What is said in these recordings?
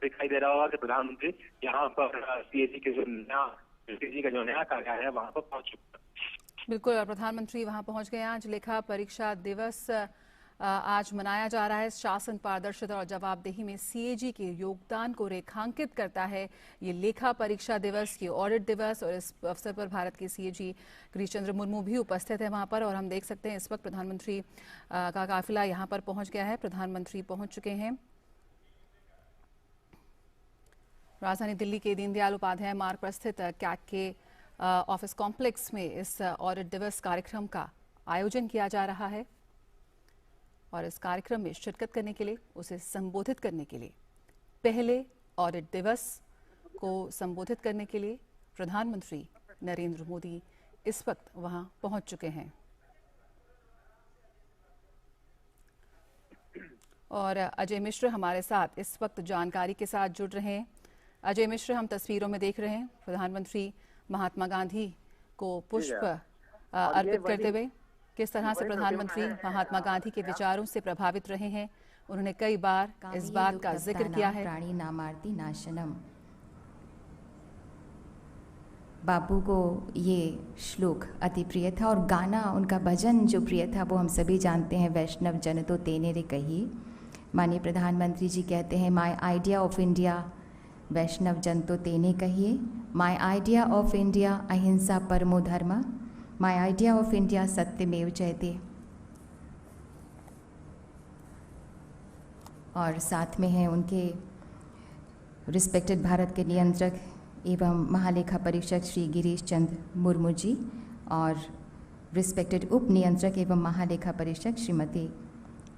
दिखाई दे रहा होगा कि प्रधानमंत्री यहाँ पर सीएजी के जो नया कार्यालय है वहां पर पहुंच चुका है। बिल्कुल, प्रधानमंत्री वहां पहुंच गए। आज लेखा परीक्षा दिवस आज मनाया जा रहा है। शासन पारदर्शिता और जवाबदेही में सीएजी के योगदान को रेखांकित करता है ये लेखा परीक्षा दिवस, ये ऑडिट दिवस। और इस अवसर पर भारत के सीएजी गिरीश चंद्र मुर्मू भी उपस्थित है वहां पर। और हम देख सकते हैं इस वक्त प्रधानमंत्री का काफिला यहां पर पहुंच गया है। प्रधानमंत्री पहुंच चुके हैं। राजधानी दिल्ली के दीनदयाल उपाध्याय मार्ग पर स्थित कैट के ऑफिस कॉम्प्लेक्स में इस ऑडिट दिवस कार्यक्रम का आयोजन किया जा रहा है। और इस कार्यक्रम में शिरकत करने के लिए, उसे संबोधित करने के लिए, पहले ऑडिट दिवस को संबोधित करने के लिए प्रधानमंत्री नरेंद्र मोदी इस वक्त वहां पहुंच चुके हैं। और अजय मिश्र हमारे साथ इस वक्त जानकारी के साथ जुड़ रहे हैं। अजय मिश्र, हम तस्वीरों में देख रहे हैं प्रधानमंत्री महात्मा गांधी को पुष्प अर्पित करते हुए। किस तरह से प्रधानमंत्री महात्मा गांधी के विचारों से प्रभावित रहे हैं। उन्होंने कई बार इस बात का जिक्र किया है। प्राणी नामार्ति नाशनम। बापू को ये श्लोक अति प्रिय था और गाना, उनका भजन जो प्रिय था वो हम सभी जानते हैं, वैष्णव जन तो तेने रे कहिए। माननीय प्रधानमंत्री जी कहते हैं, माय आइडिया ऑफ इंडिया वैष्णव जन तो तेने कहिए। माय आइडिया ऑफ इंडिया अहिंसा परमो धर्म। माय आइडिया ऑफ इंडिया सत्यमेव जयते। और साथ में हैं उनके रिस्पेक्टेड भारत के नियंत्रक एवं महालेखा परीक्षक श्री गिरीश चंद्र मुर्मू जी और रिस्पेक्टेड उप नियंत्रक एवं महालेखा परीक्षक श्रीमती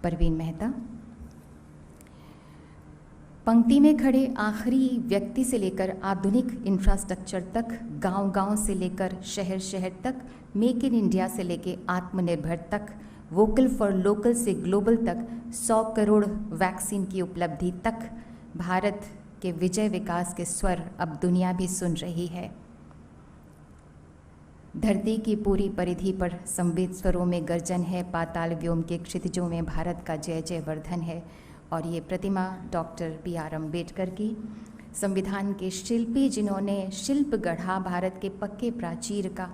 परवीन मेहता। पंक्ति में खड़े आखिरी व्यक्ति से लेकर आधुनिक इंफ्रास्ट्रक्चर तक, गांव-गांव से लेकर शहर-शहर तक, मेक इन इंडिया से लेकर आत्मनिर्भर तक, वोकल फॉर लोकल से ग्लोबल तक, 100 करोड़ वैक्सीन की उपलब्धि तक, भारत के विजय विकास के स्वर अब दुनिया भी सुन रही है। धरती की पूरी परिधि पर संवेद स्वरों में गर्जन है, पाताल व्योम के क्षितिजों में भारत का जय जय वर्धन है। और ये प्रतिमा डॉक्टर B.R. अम्बेडकर की, संविधान के शिल्पी जिन्होंने शिल्प गढ़ा भारत के पक्के प्राचीर का।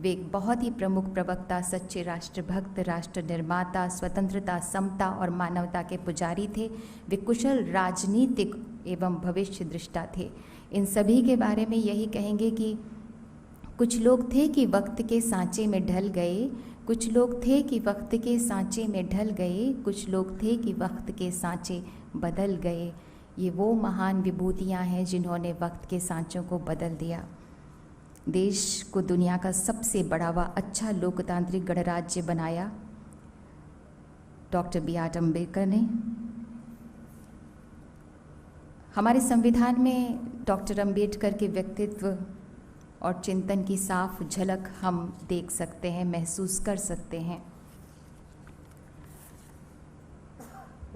वे एक बहुत ही प्रमुख प्रवक्ता, सच्चे राष्ट्रभक्त, राष्ट्र निर्माता, स्वतंत्रता, समता और मानवता के पुजारी थे। वे कुशल राजनीतिक एवं भविष्य दृष्टा थे। इन सभी के बारे में यही कहेंगे कि कुछ लोग थे कि वक्त के सांचे में ढल गए, कुछ लोग थे कि वक्त के सांचे में ढल गए, कुछ लोग थे कि वक्त के सांचे बदल गए। ये वो महान विभूतियाँ हैं जिन्होंने वक्त के सांचों को बदल दिया। देश को दुनिया का सबसे बड़ा व अच्छा लोकतांत्रिक गणराज्य बनाया डॉक्टर B.R. अम्बेडकर ने। हमारे संविधान में डॉक्टर अम्बेडकर के व्यक्तित्व और चिंतन की साफ झलक हम देख सकते हैं, महसूस कर सकते हैं।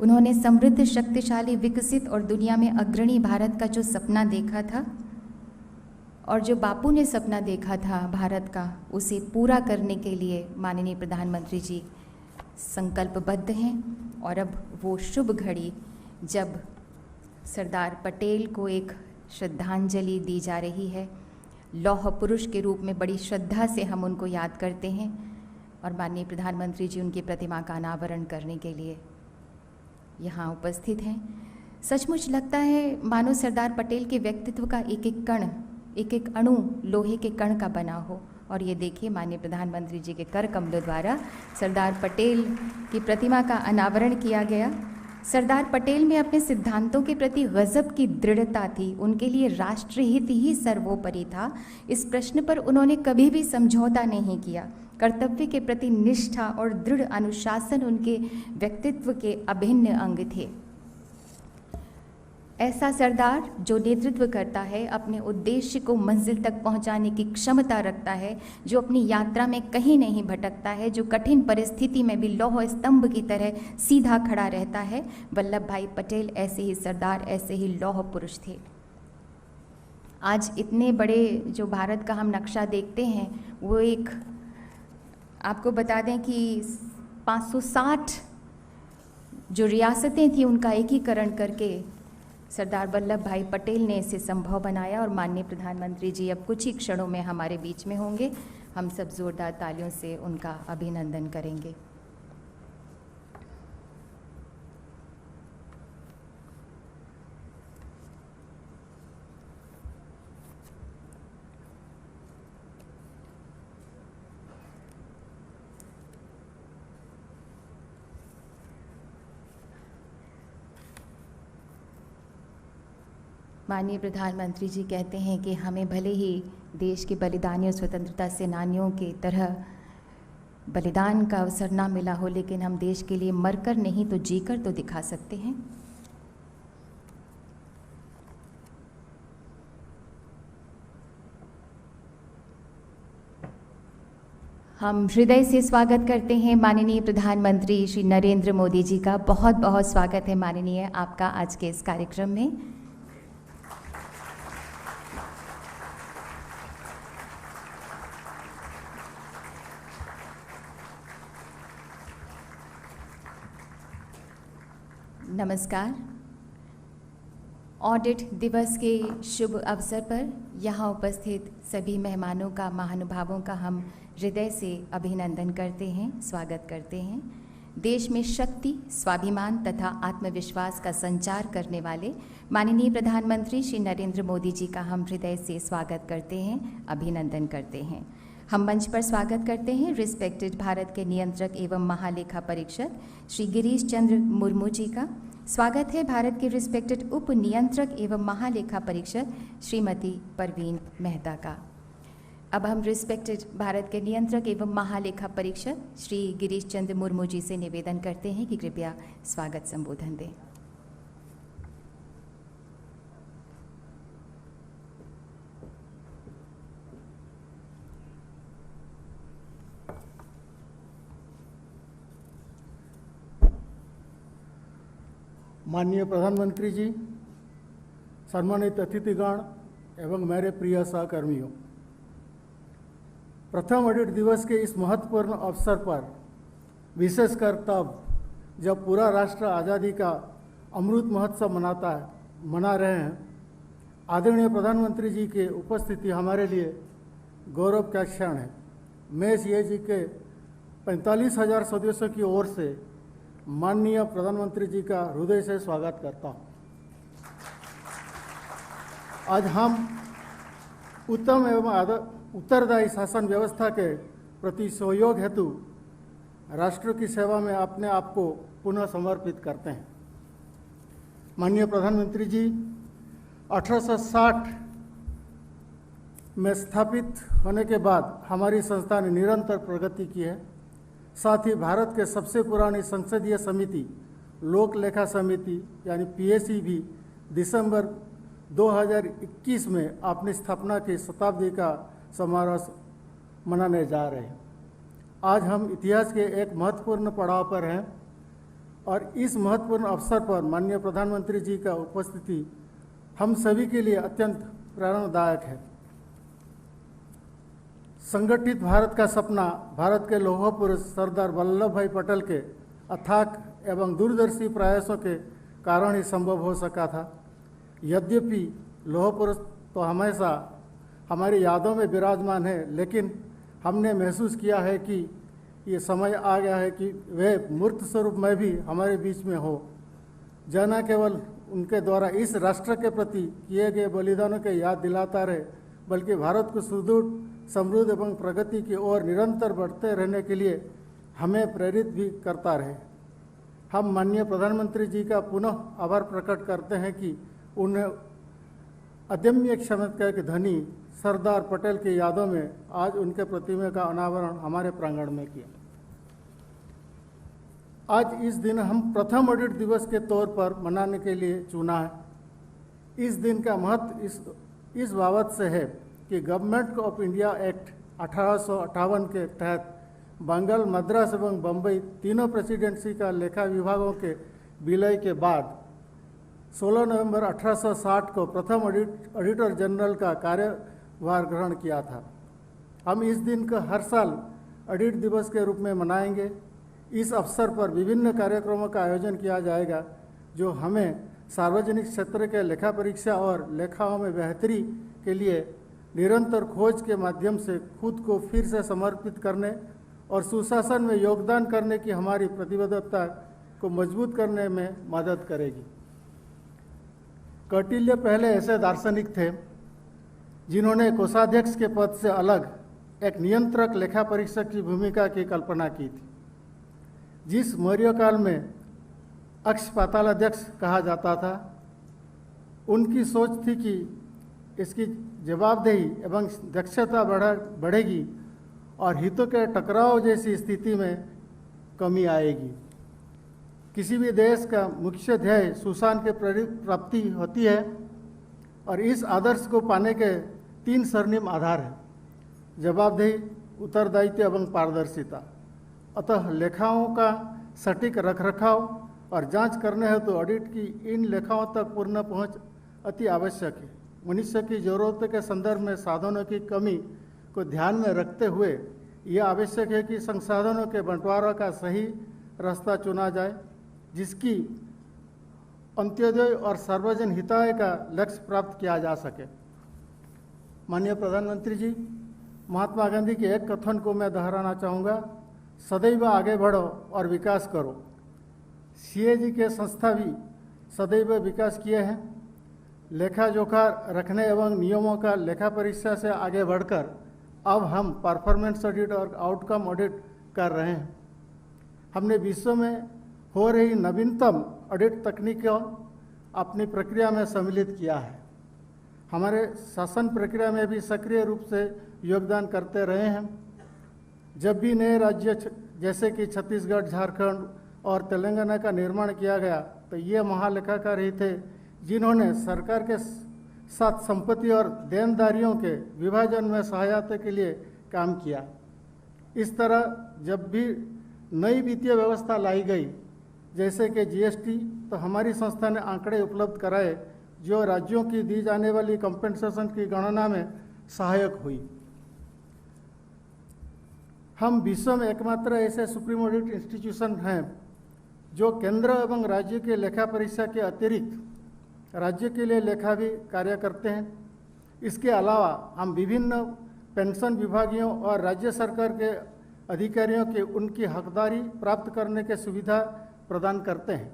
उन्होंने समृद्ध, शक्तिशाली, विकसित और दुनिया में अग्रणी भारत का जो सपना देखा था और जो बापू ने सपना देखा था भारत का, उसे पूरा करने के लिए माननीय प्रधानमंत्री जी संकल्पबद्ध हैं। और अब वो शुभ घड़ी जब सरदार पटेल को एक श्रद्धांजलि दी जा रही है, लौह पुरुष के रूप में बड़ी श्रद्धा से हम उनको याद करते हैं। और माननीय प्रधानमंत्री जी उनकी प्रतिमा का अनावरण करने के लिए यहाँ उपस्थित हैं। सचमुच लगता है मानो सरदार पटेल के व्यक्तित्व का एक एक कण, एक एक अणु लोहे के कण का बना हो। और ये देखिए, माननीय प्रधानमंत्री जी के कर कमलों द्वारा सरदार पटेल की प्रतिमा का अनावरण किया गया। सरदार पटेल में अपने सिद्धांतों के प्रति गजब की दृढ़ता थी। उनके लिए राष्ट्रहित ही सर्वोपरि था। इस प्रश्न पर उन्होंने कभी भी समझौता नहीं किया। कर्तव्य के प्रति निष्ठा और दृढ़ अनुशासन उनके व्यक्तित्व के अभिन्न अंग थे। ऐसा सरदार जो नेतृत्व करता है, अपने उद्देश्य को मंजिल तक पहुंचाने की क्षमता रखता है, जो अपनी यात्रा में कहीं नहीं भटकता है, जो कठिन परिस्थिति में भी लौह स्तंभ की तरह सीधा खड़ा रहता है, वल्लभ भाई पटेल ऐसे ही सरदार, ऐसे ही लौह पुरुष थे। आज इतने बड़े जो भारत का हम नक्शा देखते हैं, वो एक आपको बता दें कि 560 जो रियासतें थी उनका एकीकरण करके सरदार वल्लभ भाई पटेल ने इसे संभव बनाया और माननीय प्रधानमंत्री जी अब कुछ ही क्षणों में हमारे बीच में होंगे। हम सब जोरदार तालियों से उनका अभिनंदन करेंगे। माननीय प्रधानमंत्री जी कहते हैं कि हमें भले ही देश के बलिदानियों स्वतंत्रता सेनानियों के तरह बलिदान का अवसर ना मिला हो, लेकिन हम देश के लिए मरकर नहीं तो जीकर तो दिखा सकते हैं। हम हृदय से स्वागत करते हैं माननीय प्रधानमंत्री श्री नरेंद्र मोदी जी का। बहुत बहुत स्वागत है माननीय आपका आज के इस कार्यक्रम में। नमस्कार। ऑडिट दिवस के शुभ अवसर पर यहाँ उपस्थित सभी मेहमानों का, महानुभावों का हम हृदय से अभिनंदन करते हैं, स्वागत करते हैं। देश में शक्ति, स्वाभिमान तथा आत्मविश्वास का संचार करने वाले माननीय प्रधानमंत्री श्री नरेंद्र मोदी जी का हम हृदय से स्वागत करते हैं, अभिनंदन करते हैं। हम मंच पर स्वागत करते हैं रिस्पेक्टेड भारत के नियंत्रक एवं महालेखा परीक्षक श्री गिरीश चंद्र मुर्मू जी का। स्वागत है भारत के रिस्पेक्टेड उप नियंत्रक एवं महालेखा परीक्षक श्रीमती परवीन मेहता का। अब हम रिस्पेक्टेड भारत के नियंत्रक एवं महालेखा परीक्षक श्री गिरीश चंद्र मुर्मू जी से निवेदन करते हैं कि कृपया स्वागत संबोधन दें। माननीय प्रधानमंत्री जी, सम्मानित अतिथिगण एवं मेरे प्रिय सहकर्मियों, प्रथम ऑडिट दिवस के इस महत्वपूर्ण अवसर पर, विशेषकर तब जब पूरा राष्ट्र आज़ादी का अमृत महोत्सव मना रहे हैं, आदरणीय प्रधानमंत्री जी की उपस्थिति हमारे लिए गौरव का क्षण है। मैं सीएजी के 45,000 सदस्यों की ओर से माननीय प्रधानमंत्री जी का हृदय से स्वागत करता हूं। आज हम उत्तम एवं उत्तरदायी शासन व्यवस्था के प्रति सहयोग हेतु राष्ट्र की सेवा में अपने आप को पुनः समर्पित करते हैं। माननीय प्रधानमंत्री जी, 1860 में स्थापित होने के बाद हमारी संस्था ने निरंतर प्रगति की है। साथ ही भारत के सबसे पुरानी संसदीय समिति लोक लेखा समिति यानी पीएसी भी दिसंबर 2021 में अपनी स्थापना की शताब्दी का समारोह मनाने जा रहे हैं। आज हम इतिहास के एक महत्वपूर्ण पड़ाव पर हैं और इस महत्वपूर्ण अवसर पर माननीय प्रधानमंत्री जी का उपस्थिति हम सभी के लिए अत्यंत प्रेरणादायक है। संगठित भारत का सपना भारत के लौह पुरुष सरदार वल्लभ भाई पटेल के अथाक एवं दूरदर्शी प्रयासों के कारण ही संभव हो सका था। यद्यपि लौह पुरुष तो हमेशा हमारी यादों में विराजमान है, लेकिन हमने महसूस किया है कि ये समय आ गया है कि वे मूर्त स्वरूप में भी हमारे बीच में हो। न केवल उनके द्वारा इस राष्ट्र के प्रति किए गए बलिदानों के याद दिलाता रहे, बल्कि भारत को सुदृढ़, समृद्ध एवं प्रगति की ओर निरंतर बढ़ते रहने के लिए हमें प्रेरित भी करता रहे। हम माननीय प्रधानमंत्री जी का पुनः आभार प्रकट करते हैं कि उन्हें अदम्य क्षमता के धनी सरदार पटेल की यादों में आज उनके प्रतिमा का अनावरण हमारे प्रांगण में किया। आज इस दिन हम प्रथम ऑडिट दिवस के तौर पर मनाने के लिए चुना है। इस दिन का महत्व इस बाबत से है कि गवर्नमेंट ऑफ इंडिया एक्ट 1858 के तहत बंगाल, मद्रास एवं बम्बई तीनों प्रेसिडेंसी का लेखा विभागों के विलय के बाद 16 नवंबर 1860 को प्रथम ऑडिटर जनरल का कार्यभार ग्रहण किया था। हम इस दिन को हर साल ऑडिट दिवस के रूप में मनाएंगे। इस अवसर पर विभिन्न कार्यक्रमों का आयोजन किया जाएगा जो हमें सार्वजनिक क्षेत्र के लेखा परीक्षा और लेखाओं में बेहतरी के लिए निरंतर खोज के माध्यम से खुद को फिर से समर्पित करने और सुशासन में योगदान करने की हमारी प्रतिबद्धता को मजबूत करने में मदद करेगी। कौटिल्य पहले ऐसे दार्शनिक थे जिन्होंने कोषाध्यक्ष के पद से अलग एक नियंत्रक लेखा परीक्षक की भूमिका की कल्पना की थी। जिस मौर्य काल में अक्ष पातालाध्यक्ष कहा जाता था, उनकी सोच थी कि इसकी जवाबदेही एवं दक्षता बढ़ेगी और हितों के टकराव जैसी स्थिति में कमी आएगी। किसी भी देश का मुख्य ध्येय सुशासन के प्राप्ति होती है और इस आदर्श को पाने के 3 स्वर्णिम आधार हैं: जवाबदेही, उत्तरदायित्व एवं पारदर्शिता। अतः लेखाओं का सटीक रखरखाव और जांच करने हेतु ऑडिट की इन लेखाओं तक पूर्ण पहुंच अति आवश्यक है। मनुष्य की जरूरतों के संदर्भ में साधनों की कमी को ध्यान में रखते हुए यह आवश्यक है कि संसाधनों के बंटवारा का सही रास्ता चुना जाए, जिसकी अंत्योदय और सार्वजन हिताय का लक्ष्य प्राप्त किया जा सके। माननीय प्रधानमंत्री जी, महात्मा गांधी के एक कथन को मैं दोहराना चाहूँगा: सदैव आगे बढ़ो और विकास करो। सीएजी के संस्था भी सदैव विकास किए हैं। लेखा जोखा रखने एवं नियमों का लेखा परीक्षा से आगे बढ़कर अब हम परफॉर्मेंस ऑडिट और आउटकम ऑडिट कर रहे हैं। हमने विश्व में हो रही नवीनतम ऑडिट तकनीकों अपनी प्रक्रिया में सम्मिलित किया है। हमारे शासन प्रक्रिया में भी सक्रिय रूप से योगदान करते रहे हैं। जब भी नए राज्य जैसे कि छत्तीसगढ़, झारखंड और तेलंगाना का निर्माण किया गया, तो ये महालेखाकार ही थे जिन्होंने सरकार के साथ संपत्ति और देनदारियों के विभाजन में सहायता के लिए काम किया। इस तरह जब भी नई वित्तीय व्यवस्था लाई गई, जैसे कि जीएसटी, तो हमारी संस्था ने आंकड़े उपलब्ध कराए जो राज्यों की दी जाने वाली कंपनसेशन की गणना में सहायक हुई। हम विश्व में एकमात्र ऐसे सुप्रीम ऑडिट इंस्टीट्यूशन हैं जो केंद्र एवं राज्य के लेखा परीक्षा के अतिरिक्त राज्य के लिए लेखा भी कार्य करते हैं। इसके अलावा हम विभिन्न पेंशन विभागियों और राज्य सरकार के अधिकारियों के उनकी हकदारी प्राप्त करने की सुविधा प्रदान करते हैं।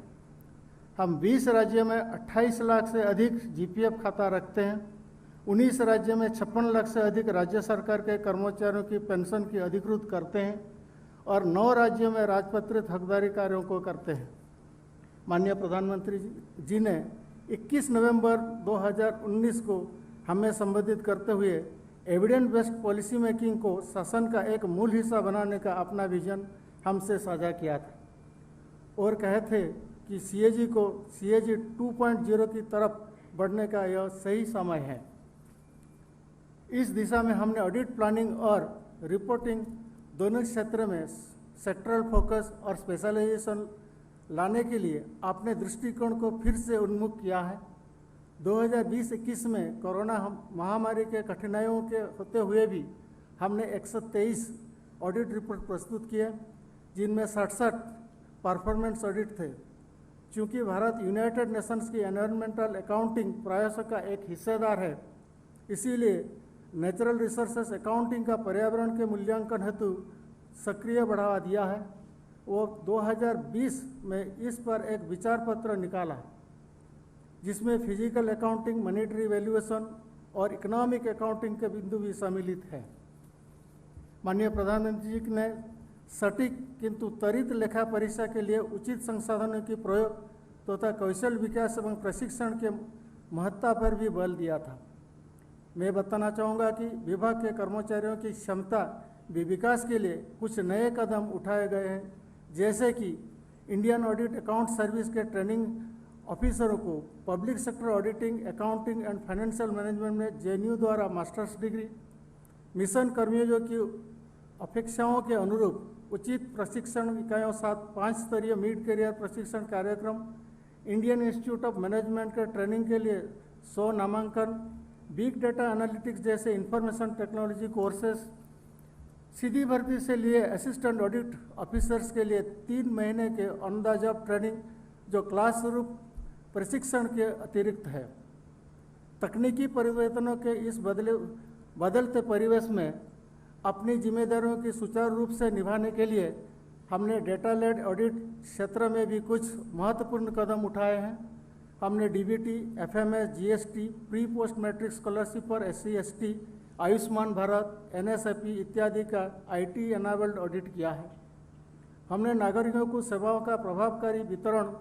हम 20 राज्यों में 28 लाख से अधिक जीपीएफ खाता रखते हैं। 19 राज्यों में 56 लाख से अधिक राज्य सरकार के कर्मचारियों की पेंशन की अधिकृत करते हैं और 9 राज्यों में राजपत्रित हकदारी कार्यों को करते हैं। माननीय प्रधानमंत्री जी ने 21 नवंबर 2019 को हमें संबोधित करते हुए एविडेंस बेस्ड पॉलिसी मेकिंग को शासन का एक मूल हिस्सा बनाने का अपना विजन हमसे साझा किया था और कहे थे कि सीएजी को सीएजी 2.0 की तरफ बढ़ने का यह सही समय है। इस दिशा में हमने ऑडिट प्लानिंग और रिपोर्टिंग दोनों क्षेत्र में सेक्टरल फोकस और स्पेशलाइजेशन लाने के लिए अपने दृष्टिकोण को फिर से उन्मुख किया है। 2020-21 में कोरोना महामारी के कठिनाइयों के होते हुए भी हमने 123 ऑडिट रिपोर्ट प्रस्तुत किए, जिनमें 67 परफॉर्मेंस ऑडिट थे। चूँकि भारत यूनाइटेड नेशंस की एनवायरमेंटल अकाउंटिंग प्रयासों का एक हिस्सेदार है, इसीलिए नेचुरल रिसोर्सेस अकाउंटिंग का पर्यावरण के मूल्यांकन हेतु सक्रिय बढ़ावा दिया है। वो 2020 में इस पर एक विचार पत्र निकाला, जिसमें फिजिकल अकाउंटिंग, मॉनेटरी वैल्यूएशन और इकोनॉमिक अकाउंटिंग के बिंदु भी सम्मिलित है। माननीय प्रधानमंत्री जी ने सटीक किंतु त्वरित लेखा परीक्षा के लिए उचित संसाधनों की प्रयोग तथा कौशल विकास एवं प्रशिक्षण के महत्ता पर भी बल दिया था। मैं बताना चाहूँगा कि विभाग के कर्मचारियों की क्षमता विकास के लिए कुछ नए कदम उठाए गए हैं, जैसे कि इंडियन ऑडिट अकाउंट सर्विस के ट्रेनिंग ऑफिसरों को public sector auditing, accounting and financial management में जेएनयू द्वारा मास्टर्स डिग्री, मिशन कर्मियों की अपेक्षाओं के अनुरूप उचित प्रशिक्षण इकाइयों साथ 5 स्तरीय मिड करियर प्रशिक्षण कार्यक्रम, इंडियन इंस्टीट्यूट ऑफ मैनेजमेंट के ट्रेनिंग के लिए 100 नामांकन, बिग डेटा एनालिटिक्स जैसे इंफॉर्मेशन टेक्नोलॉजी कोर्सेज, सीधी भर्ती से लिए असिस्टेंट ऑडिट ऑफिसर्स के लिए 3 महीने के ऑन द जॉब ट्रेनिंग जो क्लास रूप प्रशिक्षण के अतिरिक्त है। तकनीकी परिवर्तनों के इस बदलते परिवेश में अपनी जिम्मेदारियों की सुचारू रूप से निभाने के लिए हमने डेटा लेड ऑडिट क्षेत्र में भी कुछ महत्वपूर्ण कदम उठाए हैं। हमने DBT, FMS, GST, pre post matric scholarship पर SC ST, Ayushman Bharat, NSAP इत्यादि का IT एनाबल्ड ऑडिट किया है। हमने नागरिकों को सेवाओं का प्रभावकारी वितरण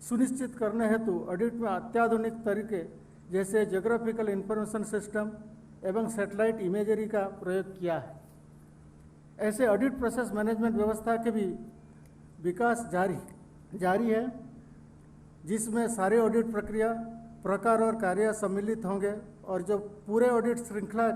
सुनिश्चित करने हेतु ऑडिट में अत्याधुनिक तरीके जैसे ज्योग्राफिकल इंफॉर्मेशन सिस्टम एवं सैटेलाइट इमेजरी का प्रयोग किया है। ऐसे ऑडिट प्रोसेस मैनेजमेंट व्यवस्था के भी विकास जारी है, जिसमें सारे ऑडिट प्रक्रिया, प्रकार और कार्य सम्मिलित होंगे और जो पूरे ऑडिट श्रृंखला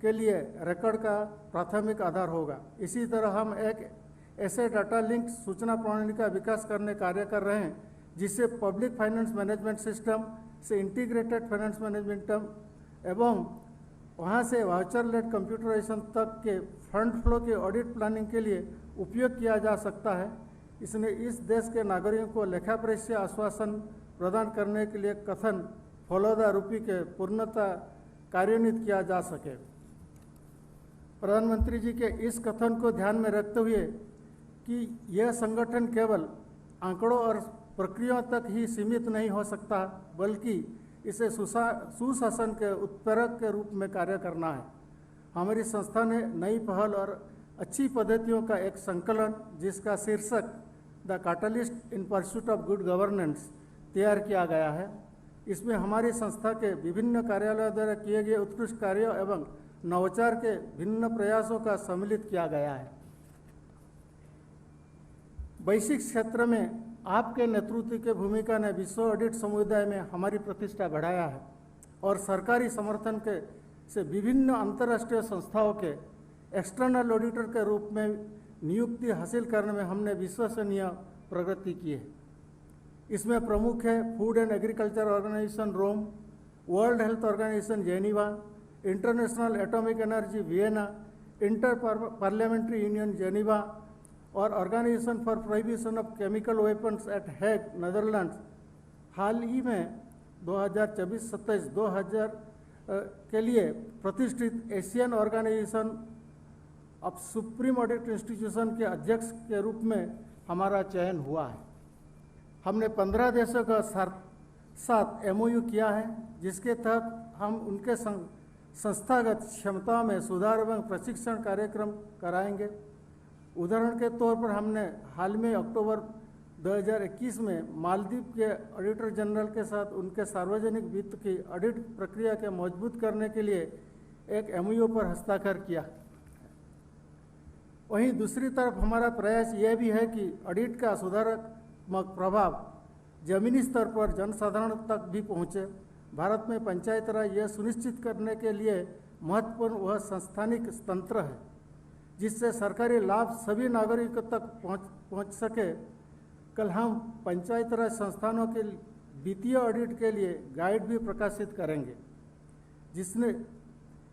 के लिए रिकॉर्ड का प्राथमिक आधार होगा। इसी तरह हम एक ऐसे डाटा लिंक सूचना प्रणाली का विकास करने कार्य कर रहे हैं जिससे पब्लिक फाइनेंस मैनेजमेंट सिस्टम से इंटीग्रेटेड फाइनेंस मैनेजमेंट सिस्टम एवं वहां से वाउचर लेड कंप्यूटराइजेशन तक के फंड फ्लो के ऑडिट प्लानिंग के लिए उपयोग किया जा सकता है। इसने इस देश के नागरिकों को लेखा परीक्षा आश्वासन प्रदान करने के लिए कथन फॉलो द रूपी के पूर्णतः कार्यान्वित किया जा सके। प्रधानमंत्री जी के इस कथन को ध्यान में रखते हुए कि यह संगठन केवल आंकड़ों और प्रक्रियाओं तक ही सीमित नहीं हो सकता, बल्कि इसे सुशासन के उत्प्रेरक के रूप में कार्य करना है। हमारी संस्था ने नई पहल और अच्छी पद्धतियों का एक संकलन जिसका शीर्षक the catalyst in pursuit of good governance तैयार किया गया है। इसमें हमारी संस्था के विभिन्न कार्यालयों द्वारा किए गए उत्कृष्ट कार्यों एवं नवाचार के भिन्न प्रयासों का सम्मिलित किया गया है। वैश्विक क्षेत्र में आपके नेतृत्व की भूमिका ने विश्व ऑडिट समुदाय में हमारी प्रतिष्ठा बढ़ाया है और सरकारी समर्थन के से विभिन्न अंतर्राष्ट्रीय संस्थाओं के एक्सटर्नल ऑडिटर के रूप में नियुक्ति हासिल करने में हमने विश्वसनीय प्रगति की है। इसमें प्रमुख है food and agriculture organisation Rome, world health organisation Geneva, international atomic energy Vienna, inter parliamentary union Geneva और organisation for prohibition of chemical weapons at Hague Netherlands. हाल ही में 2024-27 के लिए प्रतिष्ठित Asian organisation of supreme audit institution के अध्यक्ष के रूप में हमारा चयन हुआ है। हमने 15 देशों का साथ MOU किया है, जिसके तहत हम उनके संस्थागत क्षमताओं में सुधार एवं प्रशिक्षण कार्यक्रम कराएंगे। उदाहरण के तौर पर हमने हाल में अक्टूबर 2021 में मालदीव के ऑडिटर जनरल के साथ उनके सार्वजनिक वित्त की ऑडिट प्रक्रिया के मजबूत करने के लिए एक MOU पर हस्ताक्षर किया। वहीं दूसरी तरफ हमारा प्रयास यह भी है कि ऑडिट का सुधारात्मक प्रभाव जमीनी स्तर पर जनसाधारण तक भी पहुँचे। भारत में पंचायत राज यह सुनिश्चित करने के लिए महत्वपूर्ण वह संस्थानिक तंत्र है जिससे सरकारी लाभ सभी नागरिकों तक पहुंच सके। कल हम पंचायत राज संस्थानों के वित्तीय ऑडिट के लिए गाइड भी प्रकाशित करेंगे, जिसने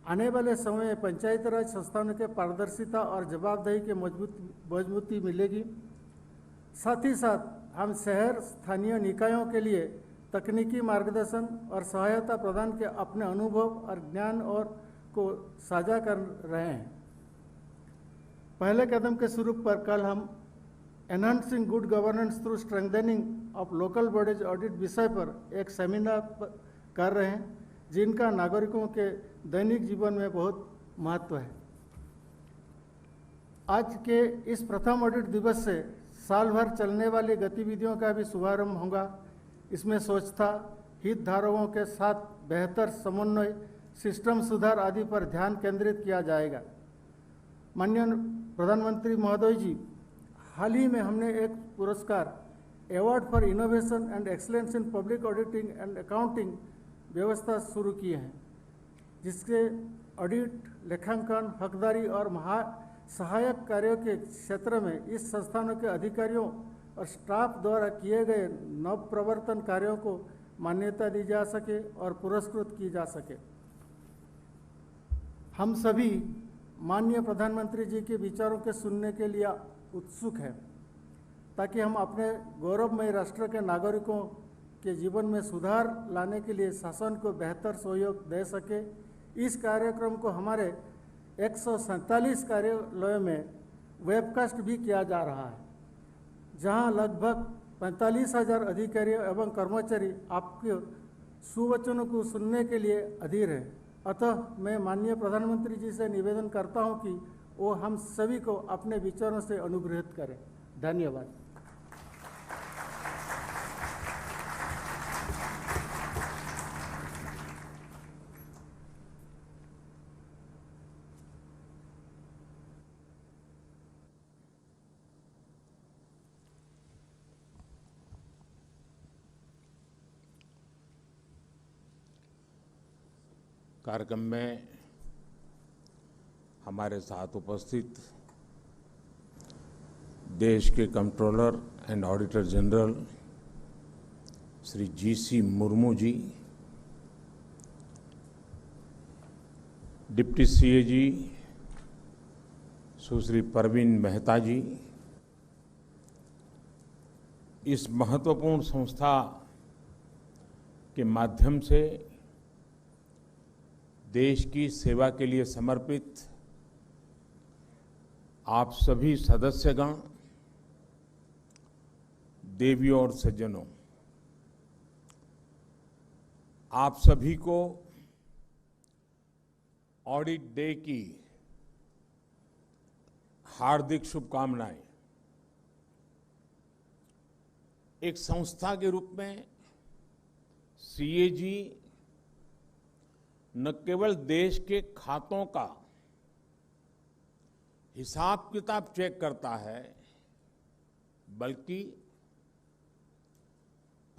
आने वाले समय में पंचायत राज संस्थानों के पारदर्शिता और जवाबदेही के मजबूती मिलेगी। साथ ही साथ हम शहर स्थानीय निकायों के लिए तकनीकी मार्गदर्शन और सहायता प्रदान के अपने अनुभव और ज्ञान और को साझा कर रहे हैं। पहले कदम के स्वरूप पर कल हम enhancing good governance through strengthening of local bodies audit विषय पर एक सेमिनार कर रहे हैं, जिनका नागरिकों के दैनिक जीवन में बहुत महत्व है। आज के इस प्रथम ऑडिट दिवस से साल भर चलने वाली गतिविधियों का भी शुभारंभ होगा। इसमें स्वच्छता, हितधारकों के साथ बेहतर समन्वय, सिस्टम सुधार आदि पर ध्यान केंद्रित किया जाएगा। माननीय प्रधानमंत्री महोदय जी, हाल ही में हमने एक पुरस्कार award for innovation and excellence in public auditing and accounting व्यवस्था शुरू की है, जिसके ऑडिट, लेखांकन, हकदारी और सहायक कार्यों के क्षेत्र में इस संस्थानों के अधिकारियों और स्टाफ द्वारा किए गए नव प्रवर्तन कार्यों को मान्यता दी जा सके और पुरस्कृत की जा सके। हम सभी माननीय प्रधानमंत्री जी के विचारों के सुनने के लिए उत्सुक हैं, ताकि हम अपने गौरवमय राष्ट्र के नागरिकों के जीवन में सुधार लाने के लिए शासन को बेहतर सहयोग दे सके। इस कार्यक्रम को हमारे 147 कार्यालयों में वेबकास्ट भी किया जा रहा है, जहां लगभग 45,000 अधिकारी एवं कर्मचारी आपके सुवचनों को सुनने के लिए अधीर है। अतः मैं माननीय प्रधानमंत्री जी से निवेदन करता हूं कि वो हम सभी को अपने विचारों से अनुग्रहित करें। धन्यवाद। कार्यक्रम में हमारे साथ उपस्थित देश के controller and auditor general Shri GC Murmu ji, deputy CAG Sushri Parveen Mehta ji, इस महत्वपूर्ण संस्था के माध्यम से देश की सेवा के लिए समर्पित आप सभी सदस्यगण, देवियों और सज्जनों, आप सभी को ऑडिट डे की हार्दिक शुभकामनाएं। एक संस्था के रूप में CAG न केवल देश के खातों का हिसाब किताब चेक करता है, बल्कि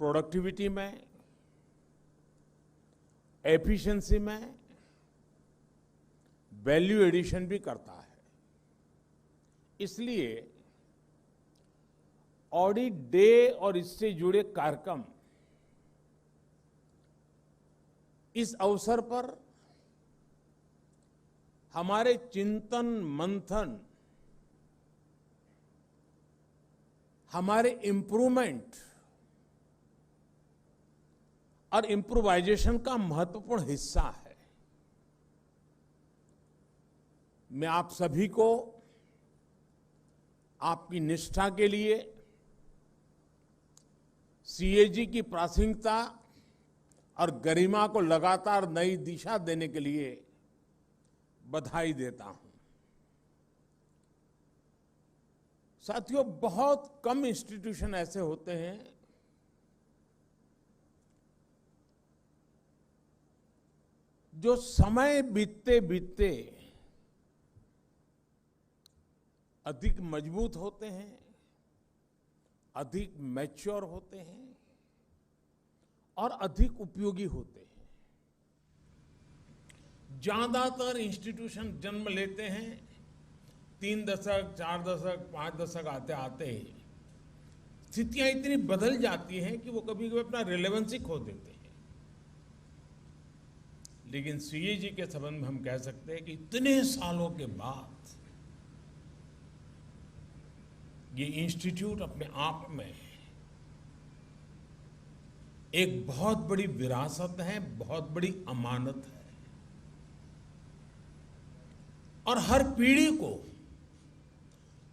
प्रोडक्टिविटी में, एफिशिएंसी में वैल्यू एडिशन भी करता है। इसलिए ऑडिट डे और इससे जुड़े कार्यक्रम इस अवसर पर हमारे चिंतन मंथन, हमारे इम्प्रूवमेंट और इम्प्रोवाइजेशन का महत्वपूर्ण हिस्सा है। मैं आप सभी को आपकी निष्ठा के लिए, CAG की प्रासंगिकता और गरिमा को लगातार नई दिशा देने के लिए बधाई देता हूं। साथियों, बहुत कम इंस्टीट्यूशन ऐसे होते हैं जो समय बीतते बीतते अधिक मजबूत होते हैं, अधिक मैच्योर होते हैं और अधिक उपयोगी होते हैं। ज्यादातर इंस्टीट्यूशन जन्म लेते हैं 3 दशक, 4 दशक, 5 दशक आते आते स्थितियां इतनी बदल जाती हैं कि वो कभी कभी अपना रिलेवेंसी खो देते हैं। लेकिन CAG के संबंध में हम कह सकते हैं कि इतने सालों के बाद ये इंस्टीट्यूट अपने आप में एक बहुत बड़ी विरासत है, बहुत बड़ी अमानत है। और हर पीढ़ी को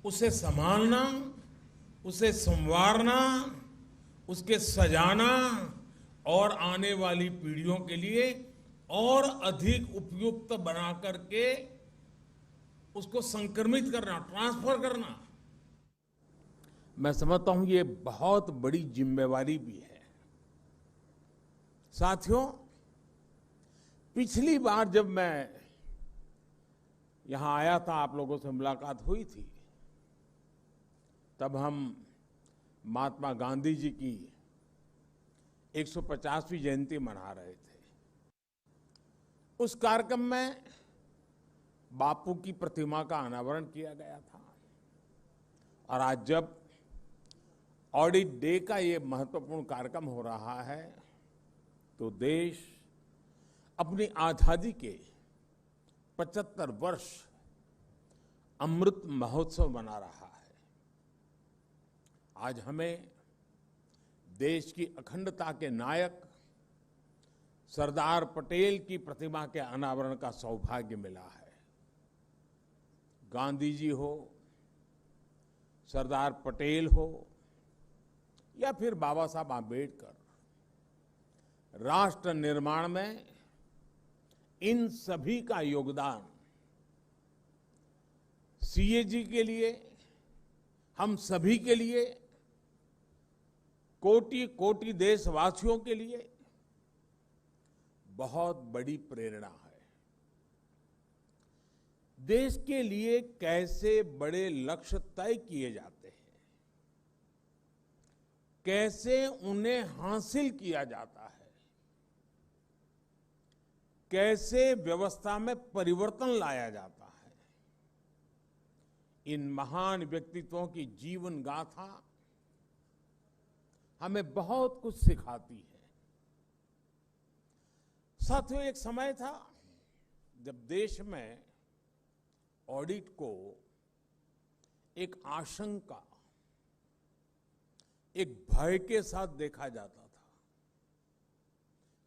उसे संभालना, उसे संवारना, उसके सजाना और आने वाली पीढ़ियों के लिए और अधिक उपयुक्त बना करके उसको संक्रमित करना, ट्रांसफर करना, मैं समझता हूं ये बहुत बड़ी जिम्मेवारी भी है। साथियों, पिछली बार जब मैं यहां आया था, आप लोगों से मुलाकात हुई थी, तब हम महात्मा गांधी जी की 150वीं जयंती मना रहे थे। उस कार्यक्रम में बापू की प्रतिमा का अनावरण किया गया था। और आज जब ऑडिट डे का ये महत्वपूर्ण कार्यक्रम हो रहा है, तो देश अपनी आजादी के 75 वर्ष अमृत महोत्सव मना रहा है। आज हमें देश की अखंडता के नायक सरदार पटेल की प्रतिमा के अनावरण का सौभाग्य मिला है। गांधी जी हो, सरदार पटेल हो या फिर बाबा साहब आंबेडकर, राष्ट्र निर्माण में इन सभी का योगदान सीएजी के लिए, हम सभी के लिए, कोटि कोटि देशवासियों के लिए बहुत बड़ी प्रेरणा है। देश के लिए कैसे बड़े लक्ष्य तय किए जाते हैं, कैसे उन्हें हासिल किया जाता है, कैसे व्यवस्था में परिवर्तन लाया जाता है, इन महान व्यक्तित्वों की जीवन गाथा हमें बहुत कुछ सिखाती है। साथियों, एक समय था जब देश में ऑडिट को एक आशंका, एक भय के साथ देखा जाता था।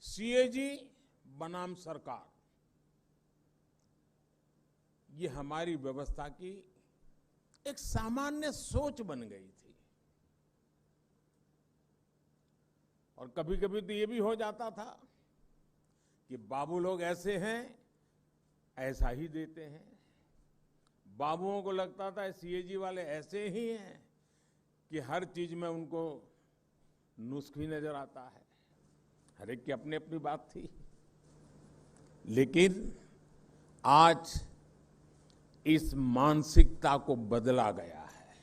सीएजी बनाम सरकार, ये हमारी व्यवस्था की एक सामान्य सोच बन गई थी। और कभी कभी तो ये भी हो जाता था कि बाबू लोग ऐसे हैं, ऐसा ही देते हैं। बाबुओं को लगता था सीएजी वाले ऐसे ही हैं कि हर चीज में उनको नुस्ख ही नजर आता है। हर एक की अपनी अपनी बात थी। लेकिन आज इस मानसिकता को बदला गया है।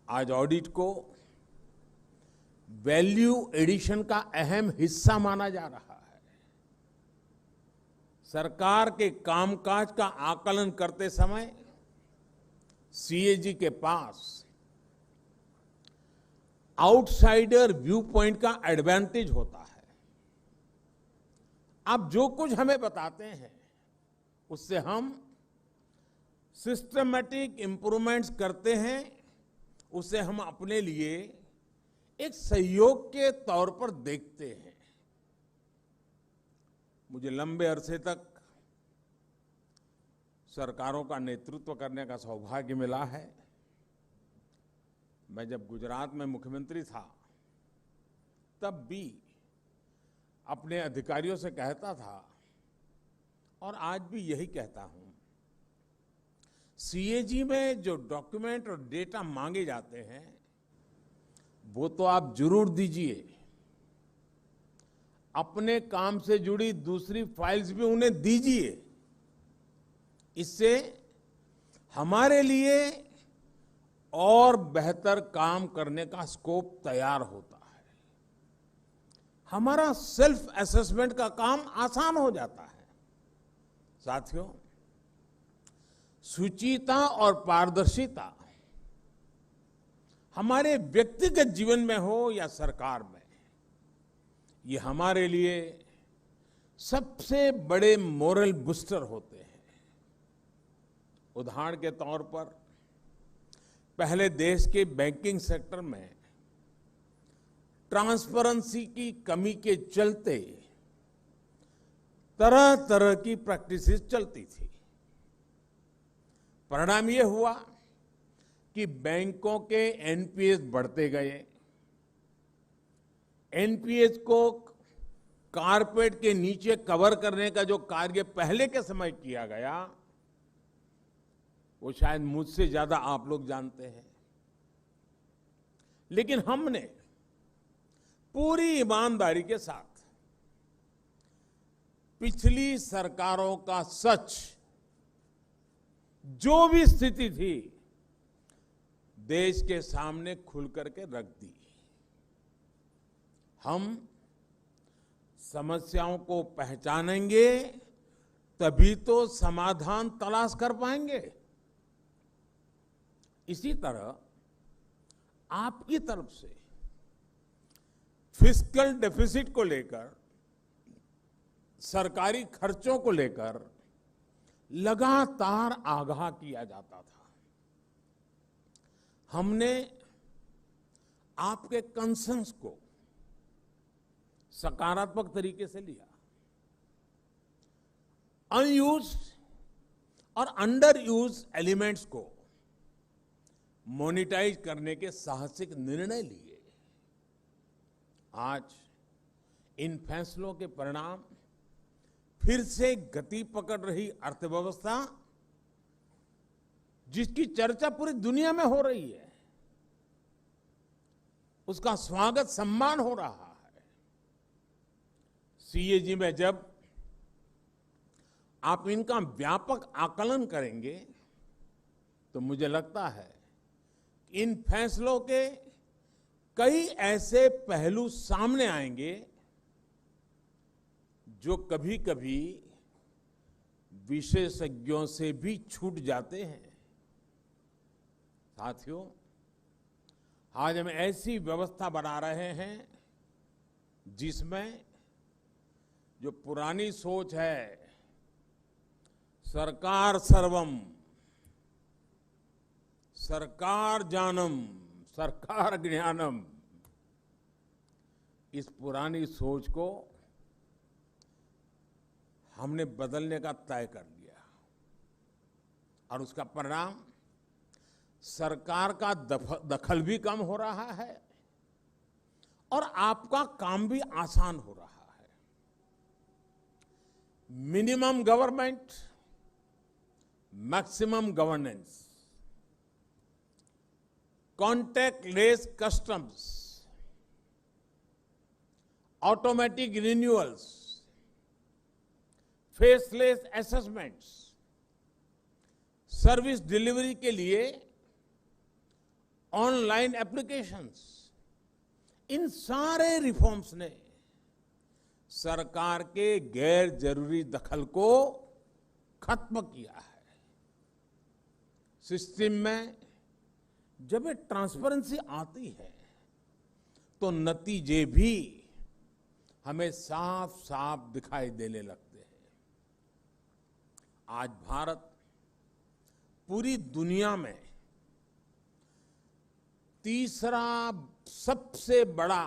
आज ऑडिट को वैल्यू एडिशन का अहम हिस्सा माना जा रहा है। सरकार के कामकाज का आकलन करते समय सीएजी के पास आउटसाइडर व्यू पॉइंट का एडवांटेज होता है। आप जो कुछ हमें बताते हैं उससे हम सिस्टमैटिक इंप्रूवमेंट्स करते हैं, उसे हम अपने लिए एक सहयोग के तौर पर देखते हैं। मुझे लंबे अरसे तक सरकारों का नेतृत्व करने का सौभाग्य मिला है। मैं जब गुजरात में मुख्यमंत्री था तब भी अपने अधिकारियों से कहता था और आज भी यही कहता हूं, सीएजी में जो डॉक्यूमेंट और डेटा मांगे जाते हैं वो तो आप जरूर दीजिए, अपने काम से जुड़ी दूसरी फाइल्स भी उन्हें दीजिए। इससे हमारे लिए और बेहतर काम करने का स्कोप तैयार होता है। हमारा सेल्फ असेसमेंट का काम आसान हो जाता है। साथियों, शुचिता और पारदर्शिता हमारे व्यक्तिगत जीवन में हो या सरकार में, ये हमारे लिए सबसे बड़े मोरल बूस्टर होते हैं। उदाहरण के तौर पर पहले देश के बैंकिंग सेक्टर में ट्रांसपेरेंसी की कमी के चलते तरह तरह की प्रैक्टिसेस चलती थी। परिणाम ये हुआ कि बैंकों के एनपीएस बढ़ते गए। एनपीएस को कारपेट के नीचे कवर करने का जो कार्य पहले के समय किया गया वो शायद मुझसे ज्यादा आप लोग जानते हैं। लेकिन हमने पूरी ईमानदारी के साथ पिछली सरकारों का सच, जो भी स्थिति थी, देश के सामने खुल करके रख दी। हम समस्याओं को पहचानेंगे तभी तो समाधान तलाश कर पाएंगे। इसी तरह आपकी तरफ से फिस्कल डेफिसिट को लेकर, सरकारी खर्चों को लेकर लगातार आगाह किया जाता था। हमने आपके कंसर्न्स को सकारात्मक तरीके से लिया, अनयूज्ड और अंडर यूज एलिमेंट्स को मोनिटाइज करने के साहसिक निर्णय लिए। आज इन फैसलों के परिणाम फिर से गति पकड़ रही अर्थव्यवस्था, जिसकी चर्चा पूरी दुनिया में हो रही है, उसका स्वागत सम्मान हो रहा है। सीएजी में जब आप इनका व्यापक आकलन करेंगे तो मुझे लगता है इन फैसलों के कई ऐसे पहलू सामने आएंगे जो कभी कभी विशेषज्ञों से भी छूट जाते हैं। साथियों, आज हम ऐसी व्यवस्था बना रहे हैं जिसमें जो पुरानी सोच है, सरकार सर्वम, सरकार जानम, सरकार ज्ञानम, इस पुरानी सोच को हमने बदलने का तय कर लिया और उसका परिणाम सरकार का दखल भी कम हो रहा है और आपका काम भी आसान हो रहा है। Minimum government, maximum governance, contactless customs, automatic renewals, faceless assessments, service delivery के लिए ऑनलाइन एप्लीकेशंस, इन सारे रिफॉर्म्स ने सरकार के गैर जरूरी दखल को खत्म किया है। सिस्टम में जब ये ट्रांसपेरेंसी आती है तो नतीजे भी हमें साफ साफ दिखाई देने लगते हैं। आज भारत पूरी दुनिया में तीसरा सबसे बड़ा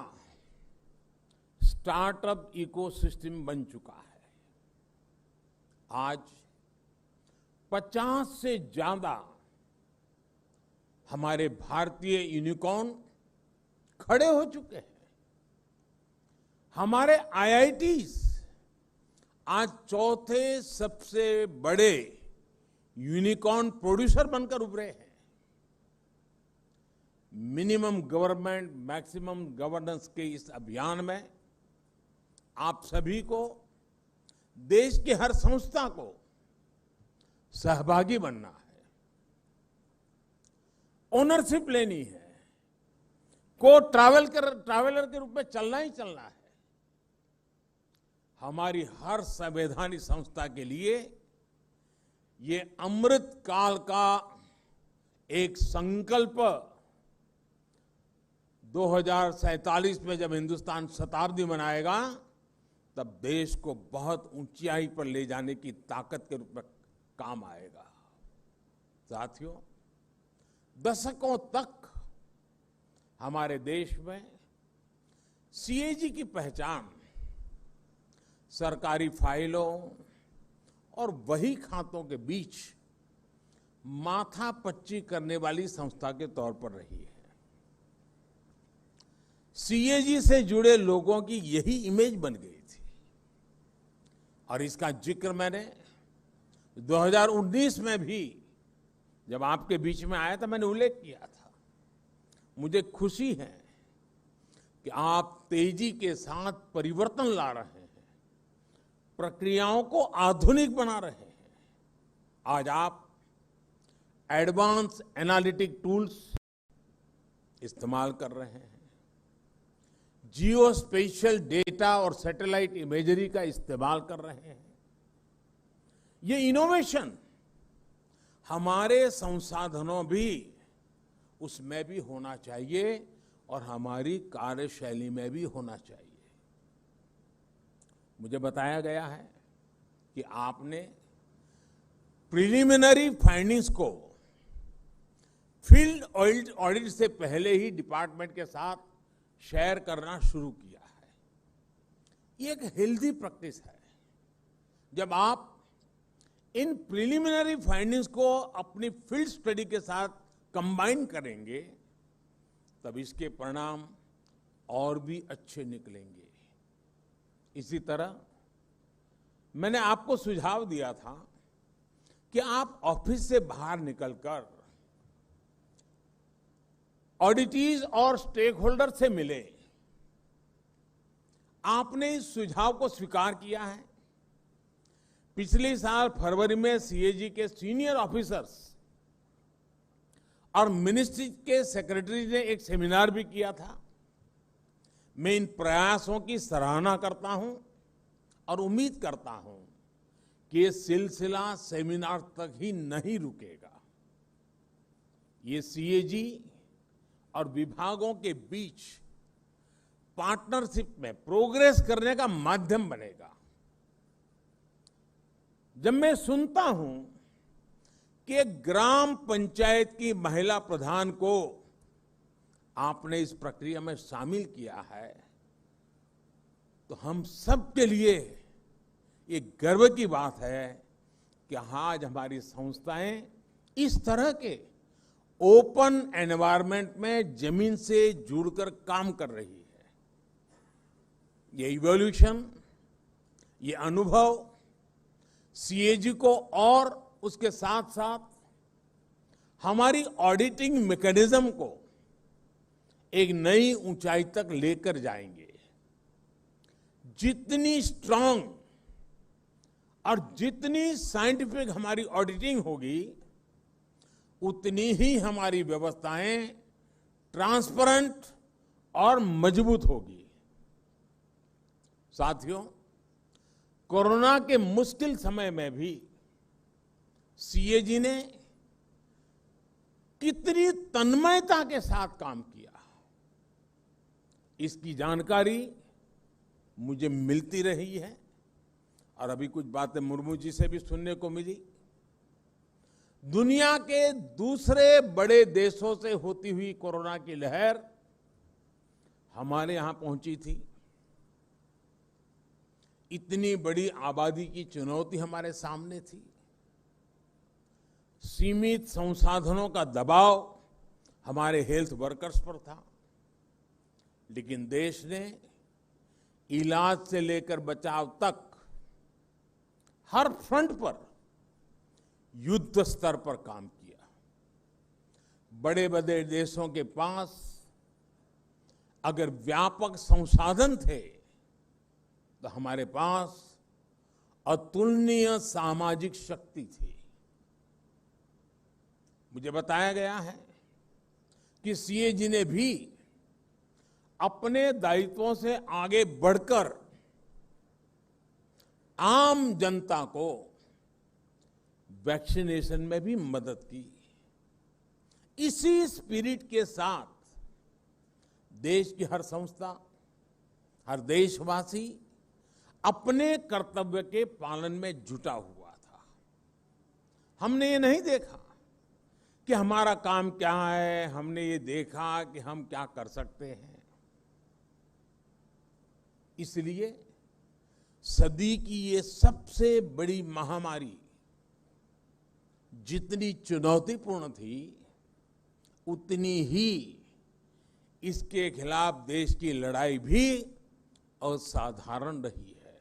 स्टार्टअप इकोसिस्टम बन चुका है। आज 50 से ज्यादा हमारे भारतीय यूनिकॉर्न खड़े हो चुके हैं। हमारे आईआईटीज आज चौथे सबसे बड़े यूनिकॉर्न प्रोड्यूसर बनकर उभरे हैं। मिनिमम गवर्नमेंट, मैक्सिमम गवर्नेंस के इस अभियान में आप सभी को, देश की हर संस्था को सहभागी बनना है, ओनरशिप लेनी है, ट्रैवलर के रूप में चलना ही चलना है। हमारी हर संवैधानिक संस्था के लिए ये अमृत काल का एक संकल्प 2047 में जब हिंदुस्तान शताब्दी मनाएगा तब देश को बहुत ऊंचाई पर ले जाने की ताकत के रूप में काम आएगा। साथियों, दशकों तक हमारे देश में सीएजी की पहचान सरकारी फाइलों और वही खातों के बीच माथापच्ची करने वाली संस्था के तौर पर रही है। सीएजी से जुड़े लोगों की यही इमेज बन गई थी और इसका जिक्र मैंने 2019 में भी जब आपके बीच में आया था मैंने उल्लेख किया था। मुझे खुशी है कि आप तेजी के साथ परिवर्तन ला रहे हैं, प्रक्रियाओं को आधुनिक बना रहे हैं। आज आप एडवांस एनालिटिक टूल्स इस्तेमाल कर रहे हैं, जियो स्पेशियल डेटा और सैटेलाइट इमेजरी का इस्तेमाल कर रहे हैं। ये इनोवेशन हमारे संसाधनों भी उसमें भी होना चाहिए और हमारी कार्यशैली में भी होना चाहिए। मुझे बताया गया है कि आपने प्रिलिमिनरी फाइंडिंग्स को फील्ड ऑडिट से पहले ही डिपार्टमेंट के साथ शेयर करना शुरू किया है। ये एक हेल्दी प्रैक्टिस है। जब आप इन प्रिलिमिनरी फाइंडिंग्स को अपनी फील्ड स्टडी के साथ कंबाइन करेंगे तब इसके परिणाम और भी अच्छे निकलेंगे। इसी तरह मैंने आपको सुझाव दिया था कि आप ऑफिस से बाहर निकलकर ऑडिटर्स और स्टेक होल्डर से मिले। आपने इस सुझाव को स्वीकार किया है। पिछले साल फरवरी में सीएजी के सीनियर ऑफिसर्स और मिनिस्ट्री के सेक्रेटरी ने एक सेमिनार भी किया था। मैं इन प्रयासों की सराहना करता हूं और उम्मीद करता हूं कि ये सिलसिला सेमिनार तक ही नहीं रुकेगा। ये सीएजी और विभागों के बीच पार्टनरशिप में प्रोग्रेस करने का माध्यम बनेगा। जब मैं सुनता हूं कि एक ग्राम पंचायत की महिला प्रधान को आपने इस प्रक्रिया में शामिल किया है तो हम सब के लिए ये गर्व की बात है कि आज हमारी संस्थाएं इस तरह के ओपन एनवायरनमेंट में जमीन से जुड़कर काम कर रही है। ये इवोल्यूशन, ये अनुभव सीएजी को और उसके साथ साथ हमारी ऑडिटिंग मैकेनिज्म को एक नई ऊंचाई तक लेकर जाएंगे। जितनी स्ट्रांग और जितनी साइंटिफिक हमारी ऑडिटिंग होगी उतनी ही हमारी व्यवस्थाएं ट्रांसपेरेंट और मजबूत होगी। साथियों, कोरोना के मुश्किल समय में भी सीएजी ने कितनी तन्मयता के साथ काम किया, इसकी जानकारी मुझे मिलती रही है और अभी कुछ बातें मुर्मू जी से भी सुनने को मिली। दुनिया के दूसरे बड़े देशों से होती हुई कोरोना की लहर हमारे यहां पहुंची थी। इतनी बड़ी आबादी की चुनौती हमारे सामने थी। सीमित संसाधनों का दबाव हमारे हेल्थ वर्कर्स पर था, लेकिन देश ने इलाज से लेकर बचाव तक हर फ्रंट पर युद्ध स्तर पर काम किया। बड़े बड़े देशों के पास अगर व्यापक संसाधन थे तो हमारे पास अतुलनीय सामाजिक शक्ति थी। मुझे बताया गया है कि सीएजी ने भी अपने दायित्वों से आगे बढ़कर आम जनता को वैक्सीनेशन में भी मदद की। इसी स्पिरिट के साथ देश की हर संस्था, हर देशवासी अपने कर्तव्य के पालन में जुटा हुआ था। हमने ये नहीं देखा कि हमारा काम क्या है, हमने ये देखा कि हम क्या कर सकते हैं। इसलिए सदी की ये सबसे बड़ी महामारी जितनी चुनौतीपूर्ण थी उतनी ही इसके खिलाफ देश की लड़ाई भी असाधारण रही है।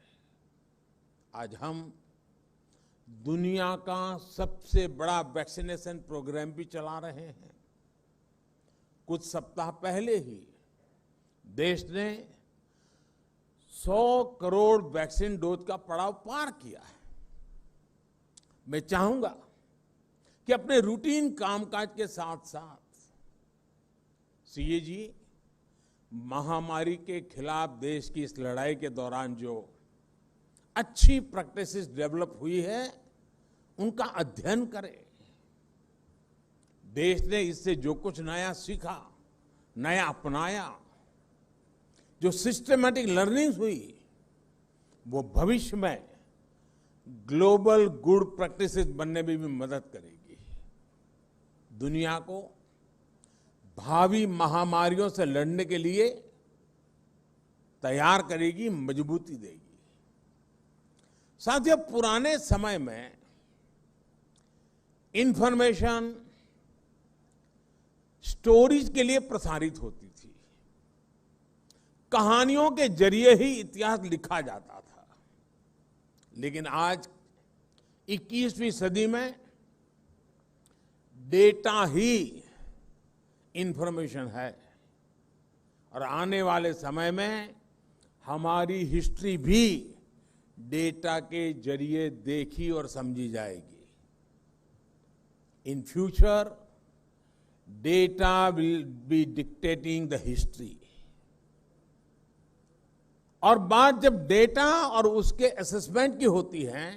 आज हम दुनिया का सबसे बड़ा वैक्सीनेशन प्रोग्राम भी चला रहे हैं। कुछ सप्ताह पहले ही देश ने 100 करोड़ वैक्सीन डोज का पड़ाव पार किया है। मैं चाहूंगा कि अपने रूटीन कामकाज के साथ साथ सीएजी महामारी के खिलाफ देश की इस लड़ाई के दौरान जो अच्छी प्रैक्टिसेस डेवलप हुई है उनका अध्ययन करें। देश ने इससे जो कुछ नया सीखा, नया अपनाया, जो सिस्टमैटिक लर्निंग हुई, वो भविष्य में ग्लोबल गुड प्रैक्टिसेस बनने में भी मदद करेगी। दुनिया को भावी महामारियों से लड़ने के लिए तैयार करेगी, मजबूती देगी। साथियों, पुराने समय में इंफॉर्मेशन स्टोरीज के लिए प्रसारित होती थी, कहानियों के जरिए ही इतिहास लिखा जाता था। लेकिन आज 21वीं सदी में डेटा ही इंफॉर्मेशन है और आने वाले समय में हमारी हिस्ट्री भी डेटा के जरिए देखी और समझी जाएगी। In future data will be dictating the history. और बात जब डेटा और उसके असेसमेंट की होती है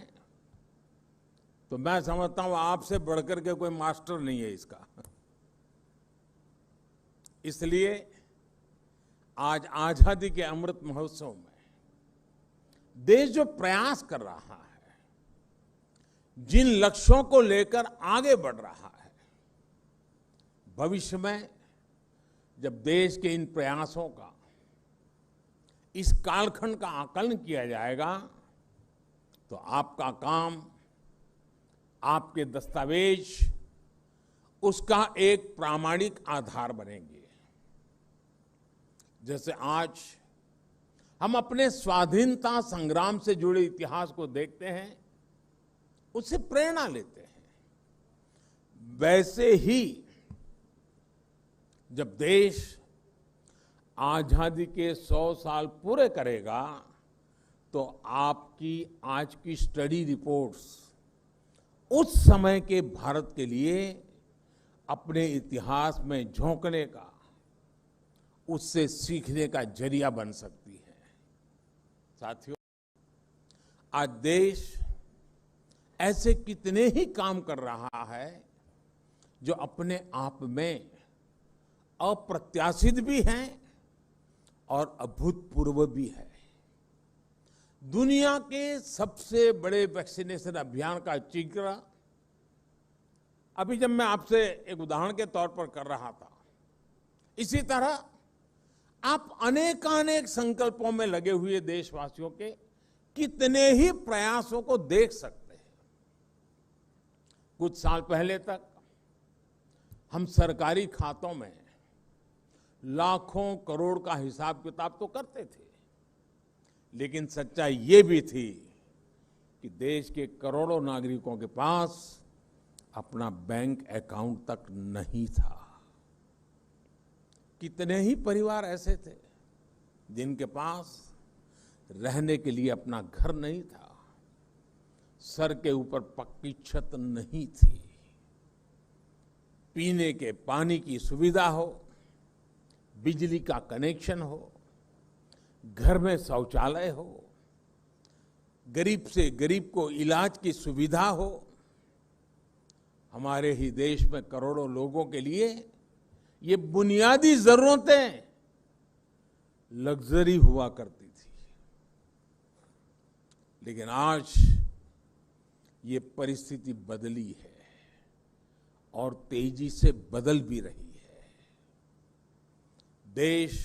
तो मैं समझता हूं आपसे बढ़कर के कोई मास्टर नहीं है इसका। इसलिए आज आजादी के अमृत महोत्सव में देश जो प्रयास कर रहा है, जिन लक्ष्यों को लेकर आगे बढ़ रहा है, भविष्य में जब देश के इन प्रयासों का, इस कालखंड का आकलन किया जाएगा तो आपका काम, आपके दस्तावेज उसका एक प्रामाणिक आधार बनेंगे। जैसे आज हम अपने स्वाधीनता संग्राम से जुड़े इतिहास को देखते हैं, उससे प्रेरणा लेते हैं, वैसे ही जब देश आजादी के 100 साल पूरे करेगा तो आपकी आज की स्टडी रिपोर्ट्स उस समय के भारत के लिए अपने इतिहास में झोंकने का, उससे सीखने का जरिया बन सकती है। साथियों, आज देश ऐसे कितने ही काम कर रहा है जो अपने आप में अप्रत्याशित भी हैं और अभूतपूर्व भी है। दुनिया के सबसे बड़े वैक्सीनेशन अभियान का जिक्र अभी जब मैं आपसे एक उदाहरण के तौर पर कर रहा था, इसी तरह आप अनेकानेक संकल्पों में लगे हुए देशवासियों के कितने ही प्रयासों को देख सकते हैं। कुछ साल पहले तक हम सरकारी खातों में लाखों करोड़ का हिसाब किताब तो करते थे, लेकिन सच्चाई ये भी थी कि देश के करोड़ों नागरिकों के पास अपना बैंक अकाउंट तक नहीं था। कितने ही परिवार ऐसे थे जिनके पास रहने के लिए अपना घर नहीं था, सर के ऊपर पक्की छत नहीं थी, पीने के पानी की सुविधा हो, बिजली का कनेक्शन हो, घर में शौचालय हो, गरीब से गरीब को इलाज की सुविधा हो। हमारे ही देश में करोड़ों लोगों के लिए ये बुनियादी जरूरतें लग्जरी हुआ करती थी, लेकिन आज ये परिस्थिति बदली है और तेजी से बदल भी रही है। देश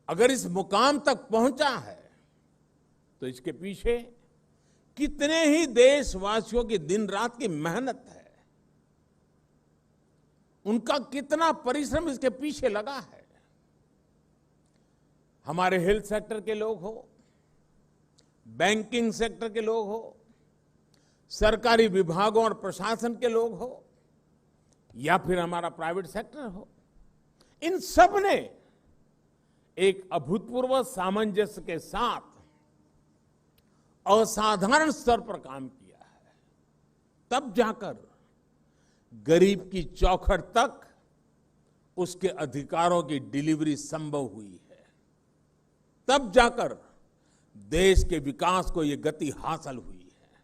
अगर इस मुकाम तक पहुंचा है तो इसके पीछे कितने ही देशवासियों की दिन रात की मेहनत है, उनका कितना परिश्रम इसके पीछे लगा है। हमारे हेल्थ सेक्टर के लोग हो, बैंकिंग सेक्टर के लोग हो, सरकारी विभागों और प्रशासन के लोग हो, या फिर हमारा प्राइवेट सेक्टर हो, इन सब ने एक अभूतपूर्व सामंजस्य के साथ असाधारण स्तर पर काम किया है। तब जाकर गरीब की चौखट तक उसके अधिकारों की डिलीवरी संभव हुई है। तब जाकर देश के विकास को ये गति हासिल हुई है।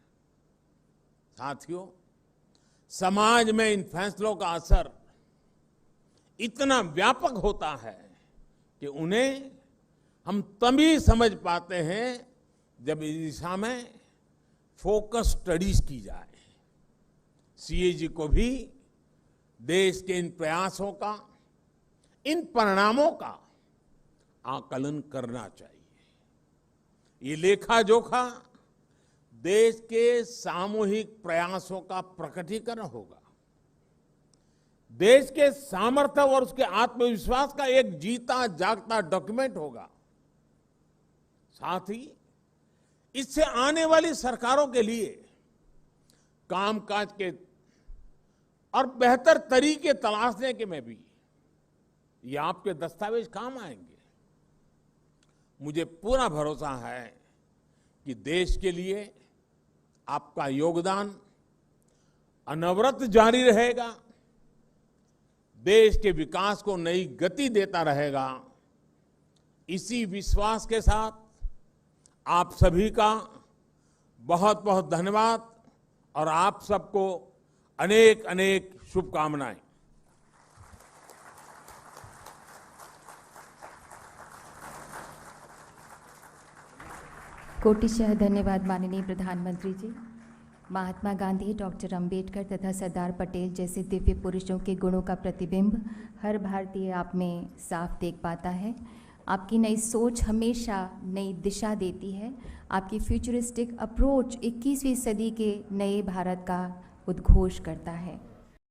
साथियों, समाज में इन फैसलों का असर इतना व्यापक होता है कि उन्हें हम तभी समझ पाते हैं जब इस दिशा में फोकस स्टडीज की जाए। सीएजी को भी देश के इन प्रयासों का इन परिणामों का आकलन करना चाहिए। ये लेखा जोखा देश के सामूहिक प्रयासों का प्रकटीकरण होगा, देश के सामर्थ्य और उसके आत्मविश्वास का एक जीता जागता डॉक्यूमेंट होगा। साथ ही इससे आने वाली सरकारों के लिए कामकाज के और बेहतर तरीके तलाशने के में भी ये आपके दस्तावेज काम आएंगे। मुझे पूरा भरोसा है कि देश के लिए आपका योगदान अनवरत जारी रहेगा, देश के विकास को नई गति देता रहेगा। इसी विश्वास के साथ आप सभी का बहुत बहुत धन्यवाद और आप सबको अनेक अनेक शुभकामनाएं। कोटिशः धन्यवाद माननीय प्रधानमंत्री जी। महात्मा गांधी, डॉक्टर अंबेडकर तथा सरदार पटेल जैसे दिव्य पुरुषों के गुणों का प्रतिबिंब हर भारतीय आप में साफ देख पाता है। आपकी नई सोच हमेशा नई दिशा देती है। आपकी फ्यूचरिस्टिक अप्रोच 21वीं सदी के नए भारत का उद्घोष करता है।